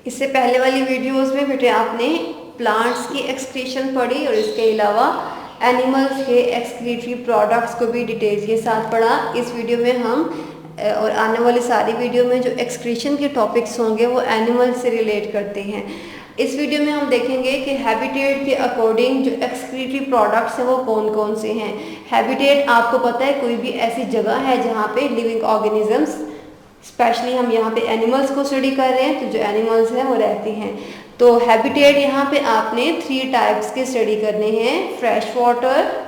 इससे पहले वाली वीडियोस में बेटे आपने प्लांट्स की एक्सक्रीशन पढ़ी और इसके अलावा एनिमल्स के एक्सक्रीटरी प्रोडक्ट्स को भी डिटेल्स के साथ पढ़ा। इस वीडियो में हम और आने वाली सारी वीडियो में जो एक्सक्रीशन के टॉपिक्स होंगे वो एनिमल्स से रिलेट करते हैं। इस वीडियो में हम देखेंगे कि हैबिटेट के अकॉर्डिंग जो एक्सक्रीटरी प्रोडक्ट्स हैं वो कौन कौन से हैं। हैबिटेट आपको पता है कोई भी ऐसी जगह है जहाँ पे लिविंग ऑर्गेनिजम्स, स्पेशली हम यहाँ पे एनिमल्स को स्टडी कर रहे हैं, तो जो एनिमल्स हैं वो रहते हैं। तो हैबिटेट यहाँ पे आपने 3 टाइप्स के स्टडी करने हैं, फ्रेश वाटर,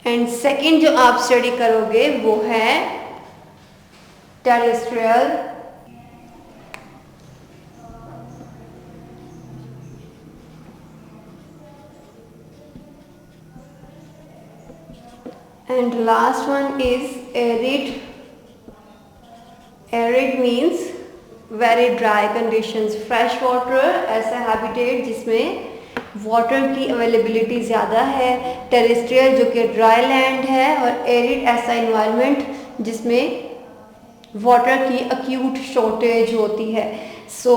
एंड सेकंड जो आप स्टडी करोगे वो है terrestrial, and last one is arid. Arid means very dry conditions. Fresh water ऐसा हैबिटेट जिसमें वाटर की अवेलेबिलिटी ज़्यादा है, टेरेस्ट्रियल जो कि ड्राई लैंड है, और एरिड ऐसा इन्वायरमेंट जिसमें वाटर की अक्यूट शॉर्टेज होती है। सो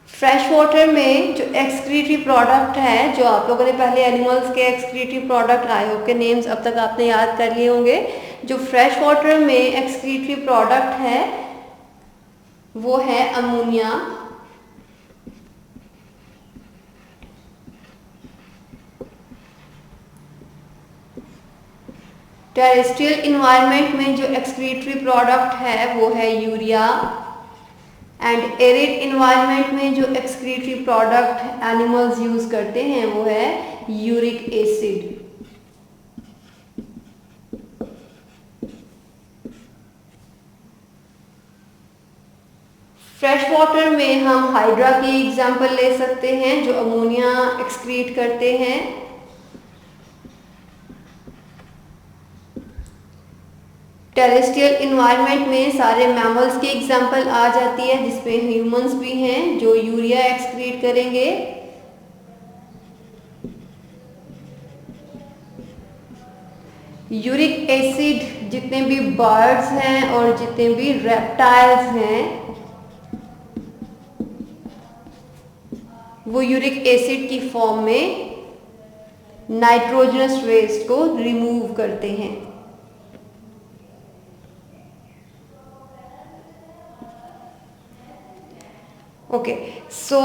फ्रेश वाटर में जो एक्सक्रीटरी प्रोडक्ट है, जो आप लोगों ने पहले एनिमल्स के एक्सक्रीटरी प्रोडक्ट आयो के नेम्स अब तक आपने याद कर लिए होंगे। जो फ्रेश वाटर में एक्सक्रीटरी प्रोडक्ट है वो है अमोनिया, टेरेस्ट्रियल इन्वायरमेंट में जो एक्सक्रीटरी प्रोडक्ट है वो है यूरिया, एंड एरिड इन्वायरमेंट में जो एक्सक्रीटरी प्रोडक्ट एनिमल्स यूज करते हैं वो है यूरिक एसिड। फ्रेश वाटर में हम हाइड्रा की एग्जांपल ले सकते हैं जो अमोनिया एक्सक्रीट करते हैं। टेरेस्ट्रियल इन्वायरमेंट में सारे मैमल्स की एग्जांपल आ जाती है जिसमें ह्यूमंस भी हैं जो यूरिया एक्सक्रीट करेंगे। यूरिक एसिड जितने भी बर्ड्स हैं और जितने भी रेप्टाइल्स हैं वो यूरिक एसिड की फॉर्म में नाइट्रोजनस वेस्ट को रिमूव करते हैं। ओके, सो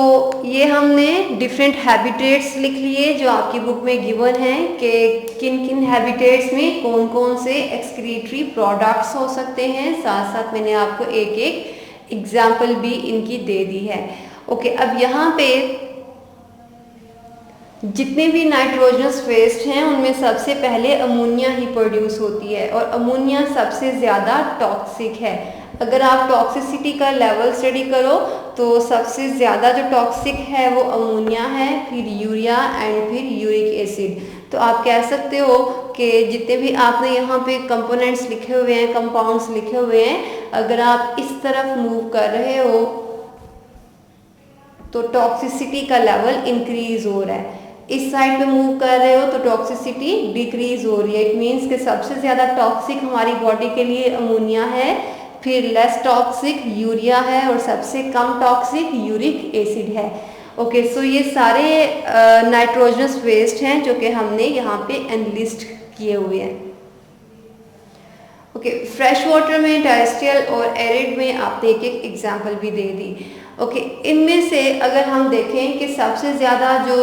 ये हमने डिफरेंट हैबिटेट्स लिख लिए जो आपकी बुक में गिवन है कि किन किन हैबिटेट्स में कौन कौन से एक्सक्रीटरी प्रोडक्ट्स हो सकते हैं। साथ साथ मैंने आपको एक एक एग्जाम्पल भी इनकी दे दी है। ओके, अब यहाँ पे जितने भी नाइट्रोजनस वेस्ट हैं उनमें सबसे पहले अमोनिया ही प्रोड्यूस होती है, और अमोनिया सबसे ज़्यादा टॉक्सिक है। अगर आप टॉक्सिसिटी का लेवल स्टडी करो तो सबसे ज़्यादा जो टॉक्सिक है वो अमोनिया है, फिर यूरिया एंड फिर यूरिक एसिड। तो आप कह सकते हो कि जितने भी आपने यहाँ पे कंपोनेंट्स लिखे हुए हैं, कंपाउंड्स लिखे हुए हैं, अगर आप इस तरफ मूव कर रहे हो तो टॉक्सिसिटी का लेवल इंक्रीज हो रहा है, इस साइड पे मूव कर रहे हो तो टॉक्सिसिटी डिक्रीज हो रही है। इट मीन्स कि सबसे ज़्यादा टॉक्सिक हमारी बॉडी के लिए अमोनिया है, फिर लेस टॉक्सिक यूरिया है, और सबसे कम टॉक्सिक यूरिक एसिड है। ओके, सो ये सारे नाइट्रोजनस वेस्ट हैं जो कि हमने यहाँ पे एनलिस्ट किए हुए हैं। ओके, फ्रेश वाटर में टेरेस्ट्रियल और एरिड में आपने एक एक एग्जाम्पल भी दे दी। ओके, इनमें से अगर हम देखें कि सबसे ज़्यादा जो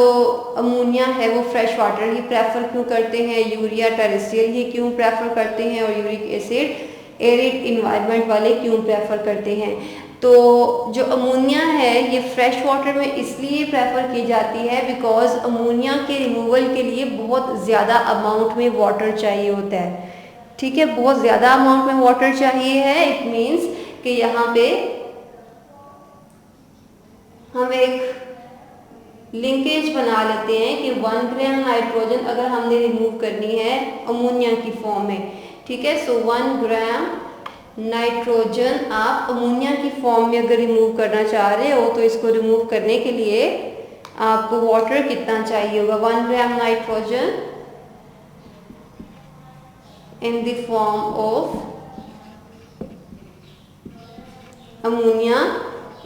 अमोनिया है वो फ्रेश वाटर ही प्रेफर क्यों करते हैं, यूरिया टेरेस्ट्रियल ही क्यों प्रेफर करते हैं, और यूरिक एसिड एरिड इन्वायरमेंट वाले क्यों प्रेफर करते हैं। तो जो अमोनिया है ये फ्रेश वाटर में इसलिए प्रेफर की जाती है बिकॉज अमोनिया के रिमूवल के लिए बहुत ज़्यादा अमाउंट में वाटर चाहिए होता है। ठीक है, बहुत ज़्यादा अमाउंट में वाटर चाहिए है। इट मीन्स कि यहाँ पे हम एक लिंकेज बना लेते हैं कि 1 ग्राम नाइट्रोजन अगर हमने रिमूव करनी है अमोनिया की फॉर्म में, ठीक है, सो 1 ग्राम नाइट्रोजन आप अमोनिया की फॉर्म में अगर रिमूव करना चाह रहे हो तो इसको रिमूव करने के लिए आपको वाटर कितना चाहिए होगा, 1 gram nitrogen in the form of ammonia.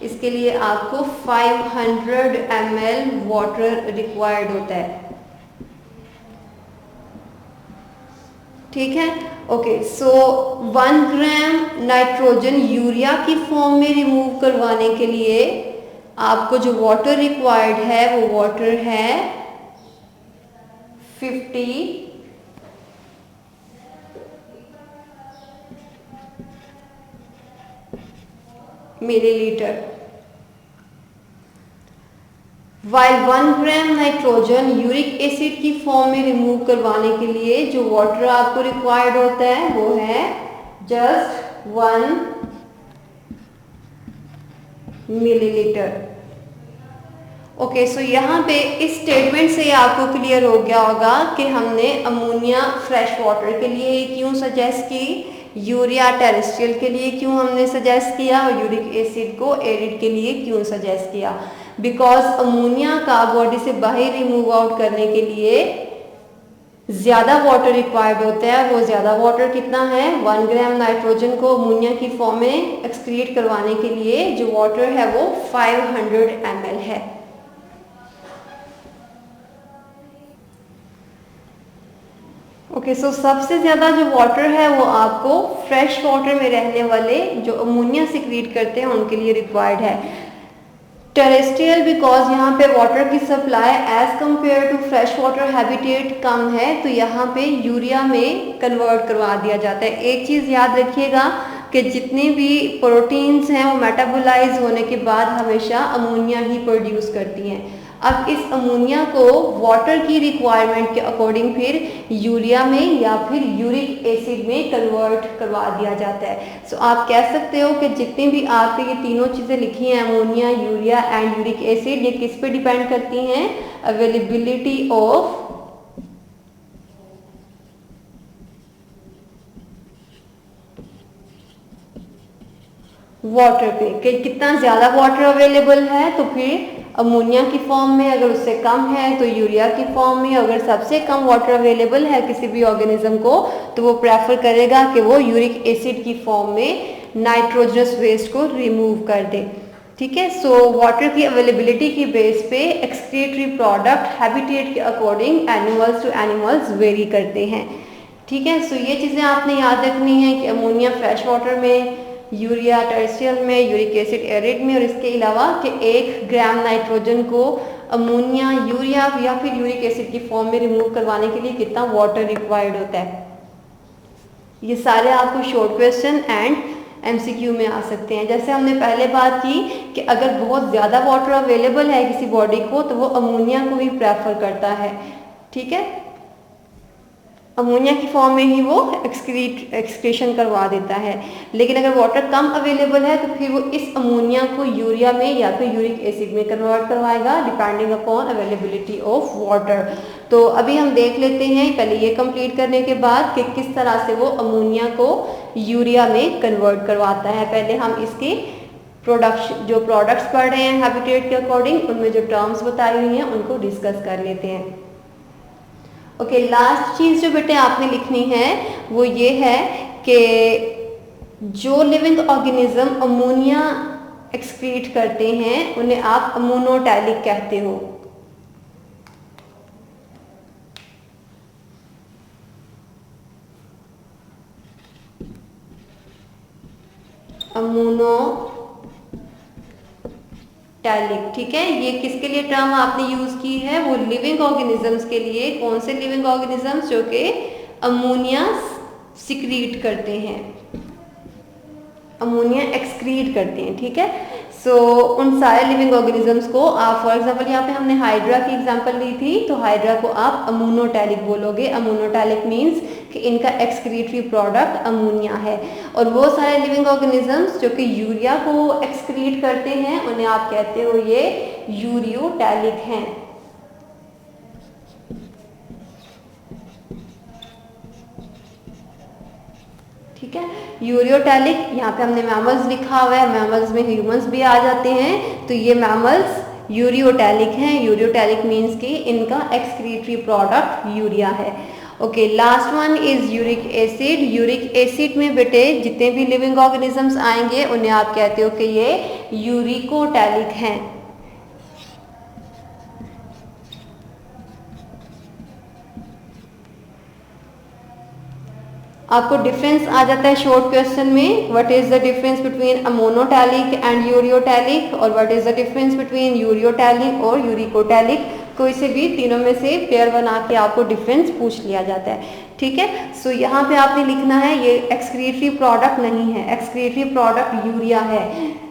इसके लिए आपको 500 ml वाटर रिक्वायर्ड होता है। ठीक है, ओके। सो 1 ग्राम नाइट्रोजन यूरिया की फॉर्म में रिमूव करवाने के लिए आपको जो वाटर रिक्वायर्ड है वो वाटर है 50 millilitre. While 1 gram nitrogen uric acid की फॉर्म में रिमूव करवाने के लिए जो वाटर आपको रिक्वायर्ड होता है वो है जस्ट 1 मिलीलीटर। ओके, सो यहाँ पे इस स्टेटमेंट से आपको क्लियर हो गया होगा कि हमने अमोनिया फ्रेश वाटर के लिए क्यों सजेस्ट की, यूरिया टेरेस्ट्रियल के लिए क्यों हमने सजेस्ट किया और यूरिक एसिड को एरिड के लिए क्यों सजेस्ट किया। बिकॉज अमोनिया का बॉडी से बाहर रिमूव आउट करने के लिए ज़्यादा वाटर रिक्वायर्ड होता है। वो ज़्यादा वाटर कितना है, 1 ग्राम नाइट्रोजन को अमोनिया की फॉर्म में एक्सक्रीट करवाने के लिए जो वाटर है वो 500 ml है। ओके, सो सबसे ज़्यादा जो वाटर है वो आपको फ्रेश वाटर में रहने वाले जो अमोनिया सिक्रीट करते हैं उनके लिए रिक्वायर्ड है। टेरेस्ट्रियल बिकॉज यहाँ पे वाटर की supply as compared to fresh water habitat कम है, तो यहाँ पे यूरिया में कन्वर्ट करवा दिया जाता है। एक चीज़ याद रखिएगा कि जितने भी प्रोटीन्स हैं वो मेटाबोलाइज होने के बाद हमेशा अमोनिया ही प्रोड्यूस करती हैं। अब इस अमोनिया को वाटर की रिक्वायरमेंट के अकॉर्डिंग फिर यूरिया में या फिर यूरिक एसिड में कन्वर्ट करवा दिया जाता है। सो आप कह सकते हो कि जितनी भी आपके ये तीनों चीज़ें लिखी हैं, ammonia, urea and uric acid, ये किस पे डिपेंड करती हैं, अवेलेबिलिटी ऑफ वाटर पे, कि कितना ज़्यादा वाटर अवेलेबल है तो फिर अमोनिया की फॉर्म में, अगर उससे कम है तो यूरिया की फॉर्म में, अगर सबसे कम वाटर अवेलेबल है किसी भी ऑर्गेनिज्म को तो वो प्रेफर करेगा कि वो यूरिक एसिड की फॉर्म में नाइट्रोजनस वेस्ट को रिमूव कर दे। ठीक है, सो वाटर की अवेलेबिलिटी की बेस पे एक्सक्रीटरी प्रोडक्ट हैबिटेट के according animals to animals vary करते हैं। ठीक है, सो ये चीज़ें आपने याद रखनी है कि अमोनिया फ्रेश वाटर में, यूरिया टेरेस्ट्रियल में, यूरिक एसिड एरिड में, और इसके अलावा कि 1 ग्राम नाइट्रोजन को अमोनिया, यूरिया या फिर यूरिक एसिड की फॉर्म में रिमूव करवाने के लिए कितना वाटर रिक्वायर्ड होता है। ये सारे आपको शॉर्ट क्वेश्चन एंड MCQ में आ सकते हैं। जैसे हमने पहले बात की कि अगर बहुत ज़्यादा वाटर अवेलेबल है किसी बॉडी को तो वो अमोनिया को ही प्रेफर करता है। ठीक है, अमोनिया की फॉर्म में ही वो एक्सक्रीशन करवा देता है। लेकिन अगर वाटर कम अवेलेबल है तो फिर वो इस अमोनिया को यूरिया में या फिर यूरिक एसिड में कन्वर्ट करवाएगा depending upon availability of water. तो अभी हम देख लेते हैं पहले ये कंप्लीट करने के बाद कि किस तरह से वो अमोनिया को यूरिया में कन्वर्ट करवाता है। पहले हम इसके जो प्रोडक्ट्स पढ़ रहे हैं हैबिटेट के अकॉर्डिंग, उनमें जो टर्म्स बताई हुई हैं उनको डिस्कस कर लेते हैं। ओके, लास्ट चीज़ जो बेटे आपने लिखनी है वो ये है कि जो लिविंग ऑर्गेनिज्म अमोनिया एक्सक्रीट करते हैं उन्हें आप अमोनोटैलिक कहते हो। अमोनोटैलिक, ठीक है, ये किसके लिए टर्म आपने यूज की है, वो लिविंग ऑर्गेनिजम्स के लिए। कौन से लिविंग ऑर्गेनिजम्स, जो कि अमोनिया सिक्रीट करते हैं, अमोनिया एक्सक्रीट करते हैं। ठीक है, सो उन सारे लिविंग ऑर्गेनिजम्स को आप, फॉर एग्जांपल यहाँ पे हमने हाइड्रा की एग्जांपल ली थी, तो हाइड्रा को आप अमोनोटैलिक बोलोगे। अमोनोटैलिक मींस कि इनका एक्सक्रीटरी प्रोडक्ट अमोनिया है। और वो सारे लिविंग ऑर्गेनिजम्स जो कि यूरिया को एक्सक्रीट करते हैं उन्हें आप कहते हो ये यूरियोटैलिक हैं। ठीक है, यूरियोटैलिक, यहाँ पे हमने मैमल्स लिखा हुआ है, मैमल्स में ह्यूमंस भी आ जाते हैं, तो ये मैमल्स यूरियोटैलिक हैं। यूरियोटैलिक मीन्स कि इनका एक्सक्रीटरी प्रोडक्ट यूरिया है। Okay, last one is uric acid. Uric acid में बेटे जितने भी लिविंग ऑर्गेनिजम्स आएंगे उन्हें आप कहते हो कि ये यूरिकोटैलिक हैं। आपको डिफरेंस आ जाता है शॉर्ट क्वेश्चन में, what is the difference between ammonotelic and ureotelic, और what is the difference between ureotelic और यूरिकोटैलिक। कोई से भी तीनों में से पेयर बना के आपको डिफरेंस पूछ लिया जाता है, ठीक है। सो यहाँ पे आपने लिखना है ये एक्सक्रीटरी प्रोडक्ट नहीं है, एक्सक्रीटरी प्रोडक्ट यूरिया है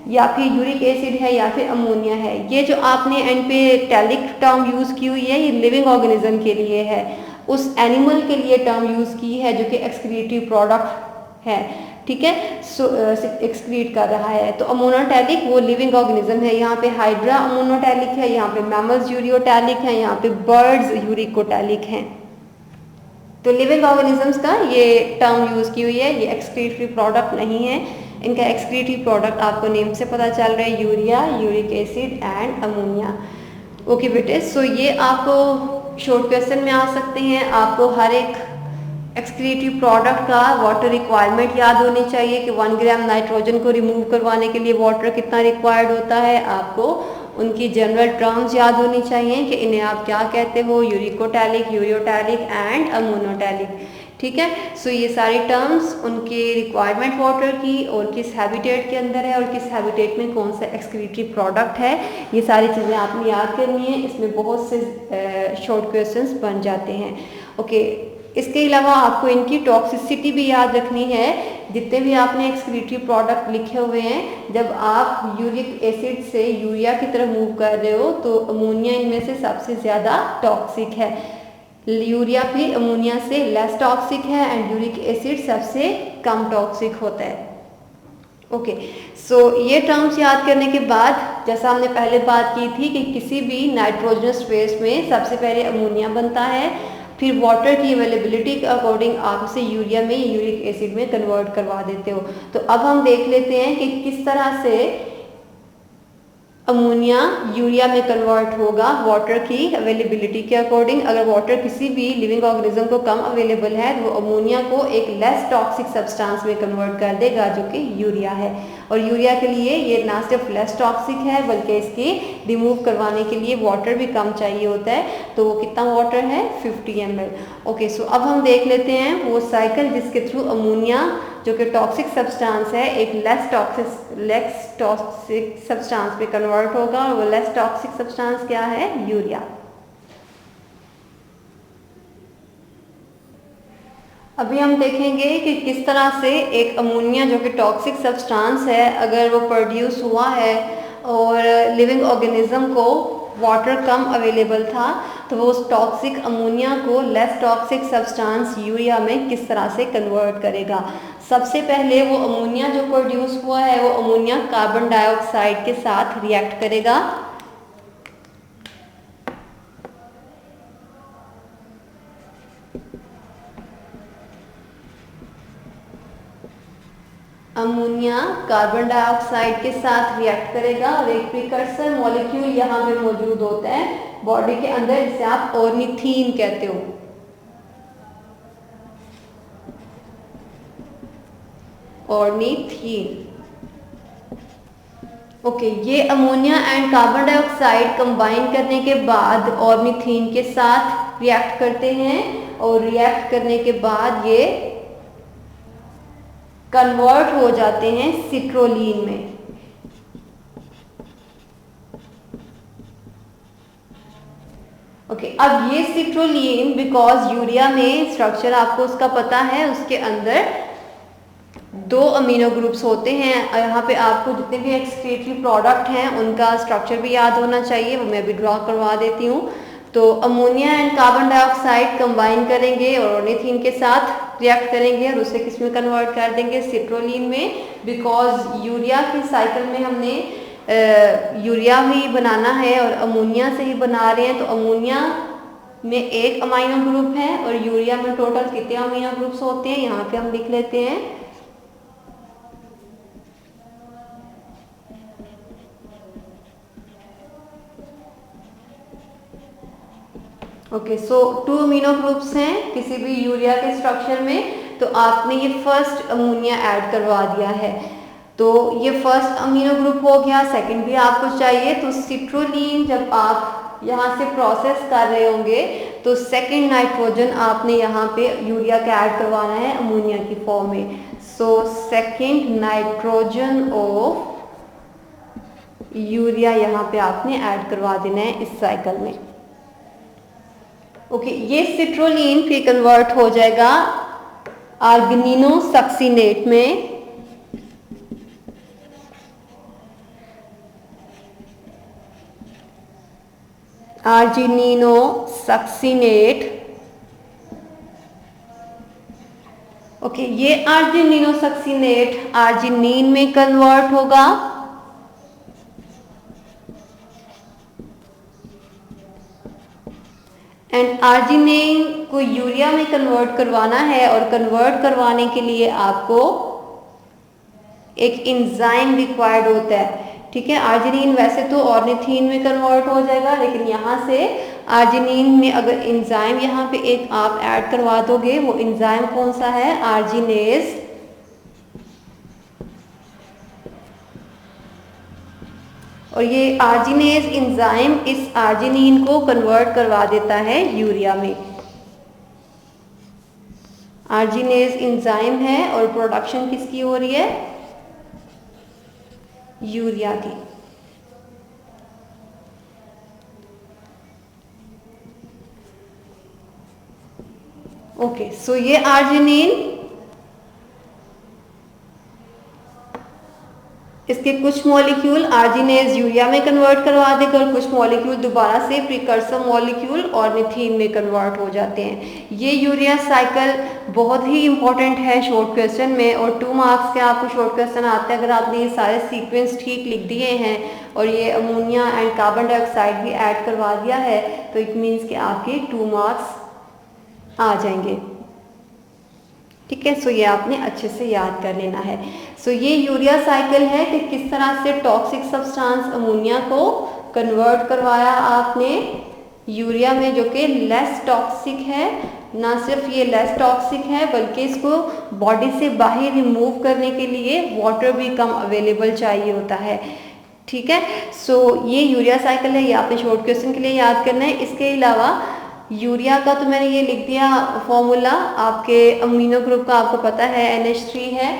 या फिर यूरिक एसिड है या फिर अमोनिया है। ये जो आपने एंड पे टैलिक टर्म यूज की हुई है ये लिविंग ऑर्गेनिज्म के लिए है, उस एनिमल के लिए टर्म यूज की है जो कि एक्सक्रीटरी प्रोडक्ट है, ठीक है। सो एक्सक्रीट कर रहा है। तो अमोनोटैलिक वो लिविंग ऑर्गेनिज्म है, यहाँ पे हाइड्रा अमोनोटैलिक है, यहाँ पे मैमल्स यूरियोटैलिक है, यहाँ पे बर्ड्स यूरिकोटैलिक हैं। तो लिविंग ऑर्गेनिजम्स का ये टर्म यूज की हुई है, ये एक्सक्रीटरी प्रोडक्ट नहीं है। इनका एक्सक्रीटरी प्रोडक्ट आपको नेम से पता चल रहा है, urea, uric acid and ammonia. Okay बेटे, सो ये आपको शॉर्ट क्वेश्चन में आ सकते हैं। आपको हर एक एक्सक्रीटरी प्रोडक्ट का वाटर रिक्वायरमेंट याद होनी चाहिए कि 1 ग्राम नाइट्रोजन को रिमूव करवाने के लिए वाटर कितना रिक्वायर्ड होता है। आपको उनकी जनरल टर्म्स याद होनी चाहिए कि इन्हें आप क्या कहते हो, यूरिकोटैलिक, यूरियोटैलिक एंड अमोनोटैलिक, ठीक है। सो ये सारी टर्म्स उनके रिक्वायरमेंट वाटर की और किस हैबिटेट के अंदर है और किस हैबिटेट में कौन सा एक्सक्रीटरी प्रोडक्ट है, ये सारी चीज़ें आपने याद करनी है। इसमें बहुत से शॉर्ट क्वेश्चंस बन जाते हैं। ओके, इसके अलावा आपको इनकी टॉक्सिसिटी भी याद रखनी है। जितने भी आपने एक्सक्रीटरी प्रोडक्ट लिखे हुए हैं, जब आप यूरिक एसिड से यूरिया की तरफ मूव कर रहे हो तो अमोनिया इनमें से सबसे ज़्यादा टॉक्सिक है। यूरिया भी अमोनिया से लेस टॉक्सिक है एंड यूरिक एसिड सबसे कम टॉक्सिक होता है। ओके, सो ये टर्म्स याद करने के बाद जैसा हमने पहले बात की थी कि किसी भी नाइट्रोजनस फेस में सबसे पहले अमोनिया बनता है, फिर वाटर की अवेलेबिलिटी के अकॉर्डिंग आप उसे यूरिया में यूरिक एसिड में कन्वर्ट करवा देते हो। तो अब हम देख लेते हैं कि किस तरह से अमोनिया यूरिया में कन्वर्ट होगा वाटर की अवेलेबिलिटी के अकॉर्डिंग। अगर वाटर किसी भी लिविंग ऑर्गेनिज्म को कम अवेलेबल है तो वो अमोनिया को एक लेस टॉक्सिक सब्सटेंस में कन्वर्ट कर देगा जो कि यूरिया है। और यूरिया के लिए ये ना सिर्फ लेस टॉक्सिक है बल्कि इसकी रिमूव करवाने के लिए वाटर भी कम चाहिए होता है। तो वो कितना वाटर है, 50 ml। ओके, सो अब हम देख लेते हैं वो साइकिल जिसके थ्रू अमोनिया जो कि टॉक्सिक सब्सटेंस है एक लेस टॉक्सिक सब्सटेंस में कन्वर्ट होगा, और वो लेस टॉक्सिक सब्सटेंस क्या है, यूरिया। अभी हम देखेंगे कि किस तरह से एक अमोनिया जो कि टॉक्सिक सब्सटेंस है अगर वो प्रोड्यूस हुआ है और लिविंग ऑर्गेनिज्म को वाटर कम अवेलेबल था तो वो उस टॉक्सिक अमोनिया को लेस टॉक्सिक सब्सटेंस यूरिया में किस तरह से कन्वर्ट करेगा। सबसे पहले वो अमोनिया जो प्रोड्यूस हुआ है वो अमोनिया कार्बन डाइऑक्साइड के साथ रिएक्ट करेगा। अमोनिया कार्बन डाइऑक्साइड के साथ रिएक्ट करेगा और एक प्रिकर्सर मॉलिक्यूल यहाँ पे मौजूद होता है बॉडी के अंदर जिसे आप ऑर्निथीन कहते हो। ऑर्निथीन। ओके, ये ammonia and carbon dioxide combine करने के बाद ऑर्निथीन के साथ रिएक्ट करते हैं और रिएक्ट करने के बाद ये कन्वर्ट हो जाते हैं सिट्रोलीन में। ओके, अब ये सिट्रोलीन बिकॉज यूरिया में स्ट्रक्चर आपको उसका पता है, उसके अंदर 2 अमीनो ग्रुप्स होते हैं। यहाँ पे आपको जितने भी एक्सक्रीटरी प्रोडक्ट हैं उनका स्ट्रक्चर भी याद होना चाहिए, वो मैं भी ड्रॉ करवा देती हूँ। तो ammonia and carbon dioxide combine करेंगे और ऑर्निथीन के साथ रिएक्ट करेंगे और उसे किस में कन्वर्ट कर देंगे, सिट्रोलीन में। बिकॉज यूरिया की साइकिल में हमने यूरिया ही बनाना है और अमोनिया से ही बना रहे हैं, तो अमोनिया में 1 अमीनो ग्रुप है और यूरिया में टोटल कितने अमीनो ग्रुप्स होते हैं यहाँ पे हम लिख लेते हैं। ओके, सो 2 अमीनो ग्रुप्स हैं किसी भी यूरिया के स्ट्रक्चर में, तो आपने ये फर्स्ट अमोनिया ऐड करवा दिया है, तो ये फर्स्ट अमीनो ग्रुप हो गया। सेकंड भी आपको चाहिए, तो सिट्रोलीन जब आप यहाँ से प्रोसेस कर रहे होंगे तो सेकंड नाइट्रोजन आपने यहाँ पे यूरिया का ऐड करवाना है अमोनिया की फॉर्म में। So second nitrogen of urea यहाँ पे आपने ऐड करवा देना है इस साइकिल में। ओके, ये सिट्रोलीन फिर कन्वर्ट हो जाएगा आर्गेनिनो सक्सीनेट में, आर्जिनिनो सक्सीनेट। ओके, ये आर्जिनिनो सक्सीनेट आर्जिनिन में कन्वर्ट होगा, एंड आर्जिनिन को यूरिया में कन्वर्ट करवाना है, और कन्वर्ट करवाने के लिए आपको एक एंजाइम रिक्वायर्ड होता है। ठीक है, आर्जिनिन वैसे तो ऑर्निथीन में कन्वर्ट हो जाएगा, लेकिन यहाँ से आर्जिनिन में अगर एंजाइम यहाँ पे एक आप ऐड करवा दोगे, वो एंजाइम कौन सा है, आर्जिनेज। और ये आर्जिनेज एंजाइम इस आर्जिनिन को कन्वर्ट करवा देता है यूरिया में। आर्जिनेज एंजाइम है और प्रोडक्शन किसकी हो रही है, यूरिया की। ओके, सो ये आर्जिनिन इसके कुछ मॉलिक्यूल आर्जिनेज यूरिया में कन्वर्ट करवा देगा, और कुछ मॉलिक्यूल दोबारा से प्रिकर्सर मॉलिक्यूल ऑर्निथीन में कन्वर्ट हो जाते हैं। ये यूरिया साइकिल बहुत ही इंपॉर्टेंट है शॉर्ट क्वेश्चन में, और 2 मार्क्स के आपको शॉर्ट क्वेश्चन आते हैं अगर आपने ये सारे सीक्वेंस ठीक लिख दिए हैं और ये अमोनिया एंड कार्बन डाइऑक्साइड भी ऐड करवा दिया है, तो इट मीन्स कि आपके 2 मार्क्स आ जाएंगे। ठीक है, सो ये आपने अच्छे से याद कर लेना है। सो ये यूरिया साइकिल है कि किस तरह से टॉक्सिक सब्सटेंस अमोनिया को कन्वर्ट करवाया आपने यूरिया में, जो कि लेस टॉक्सिक है। ना सिर्फ ये लेस टॉक्सिक है, बल्कि इसको बॉडी से बाहर रिमूव करने के लिए वाटर भी कम अवेलेबल चाहिए होता है। ठीक है, सो ये यूरिया साइकिल है, ये आपने शॉर्ट क्वेश्चन के लिए याद करना है। इसके अलावा यूरिया का तो मैंने ये लिख दिया फॉर्मूला, आपके अमीनो ग्रुप का आपको पता है NH3 है,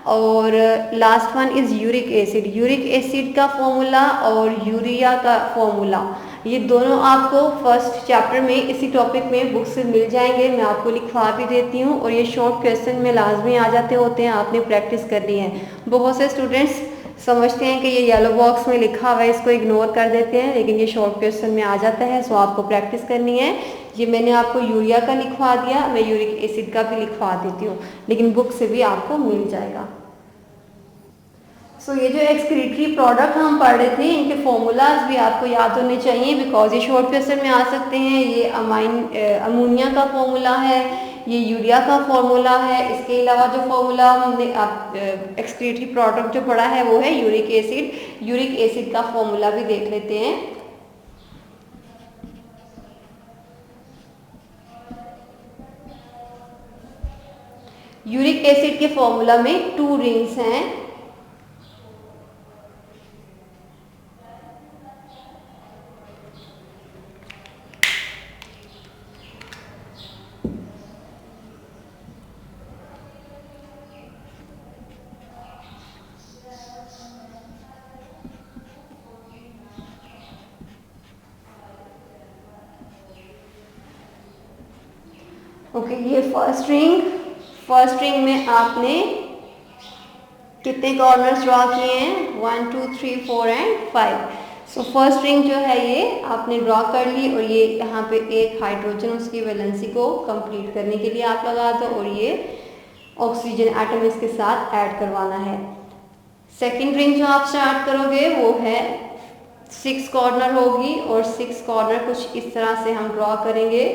और last one is uric acid. Uric acid का फॉर्मूला और यूरिया का फॉर्मूला, ये दोनों आपको फर्स्ट चैप्टर में इसी टॉपिक में बुक से मिल जाएंगे, मैं आपको लिखवा भी देती हूँ, और ये शॉर्ट क्वेश्चन में लाजमी आ जाते होते हैं, आपने प्रैक्टिस करनी है। बहुत से स्टूडेंट्स समझते हैं कि ये येलो बॉक्स में लिखा हुआ है, इसको इग्नोर कर देते हैं, लेकिन ये शॉर्ट क्वेश्चन में आ जाता है, सो आपको प्रैक्टिस करनी है। ये मैंने आपको यूरिया का लिखवा दिया, मैं यूरिक एसिड का भी लिखवा देती हूँ, लेकिन बुक से भी आपको मिल जाएगा। सो ये जो एक्सक्रीटरी प्रोडक्ट हम पढ़ रहे थे, इनके फॉर्मूलाज भी आपको याद होने चाहिए, बिकॉज ये शॉर्ट क्वेश्चन में आ सकते हैं। ये अमोनिया का फॉर्मूला है, ये यूरिया का फॉर्मूला है। इसके अलावा जो फॉर्मूला हमने एक्सक्रीटरी प्रोडक्ट जो पढ़ा है वो है यूरिक एसिड। यूरिक एसिड का फॉर्मूला भी देख लेते हैं। यूरिक एसिड के फॉर्मूला में 2 रिंग्स हैं। ओके, ये फर्स्ट रिंग में आपने कितने कॉर्नर्स ड्रॉ किए हैं, 1 2 3 4 एंड 5। सो फर्स्ट रिंग जो है ये आपने ड्रॉ कर ली, और ये यहाँ पे एक हाइड्रोजन उसकी वैलेंसी को कंप्लीट करने के लिए आप लगा दो, और ये ऑक्सीजन एटम इसके साथ ऐड करवाना है। सेकेंड रिंग जो आप स्टार्ट करोगे वो है 6 कॉर्नर होगी, और 6 कॉर्नर कुछ इस तरह से हम ड्रॉ करेंगे।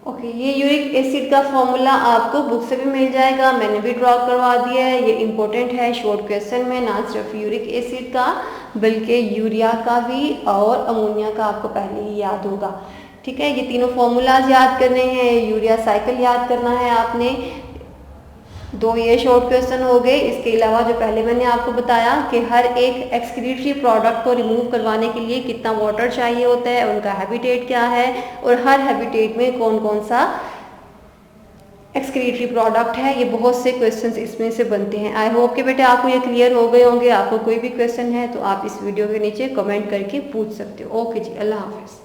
ओके, ये यूरिक एसिड का फॉर्मूला आपको बुक से भी मिल जाएगा, मैंने भी ड्रॉ करवा दिया है। ये इम्पोर्टेंट है शॉर्ट क्वेश्चन में, ना सिर्फ यूरिक एसिड का बल्कि यूरिया का भी और अमोनिया का आपको पहले ही याद होगा। ठीक है, ये तीनों फॉर्मूलाज याद करने हैं, यूरिया साइकिल याद करना है आपने। दो ये शॉर्ट क्वेश्चन हो गए। इसके अलावा जो पहले मैंने आपको बताया कि हर एक एक्सक्रीटरी प्रोडक्ट को रिमूव करवाने के लिए कितना वाटर चाहिए होता है, उनका हैबिटेट क्या है और हर हैबिटेट में कौन कौन सा एक्सक्रीटरी प्रोडक्ट है, ये बहुत से क्वेश्चंस इसमें से बनते हैं। आई होप कि बेटे आपको ये क्लियर हो गए होंगे। आपको कोई भी क्वेश्चन है तो आप इस वीडियो के नीचे कमेंट करके पूछ सकते हो। ओके जी, अल्लाह हाफिज़।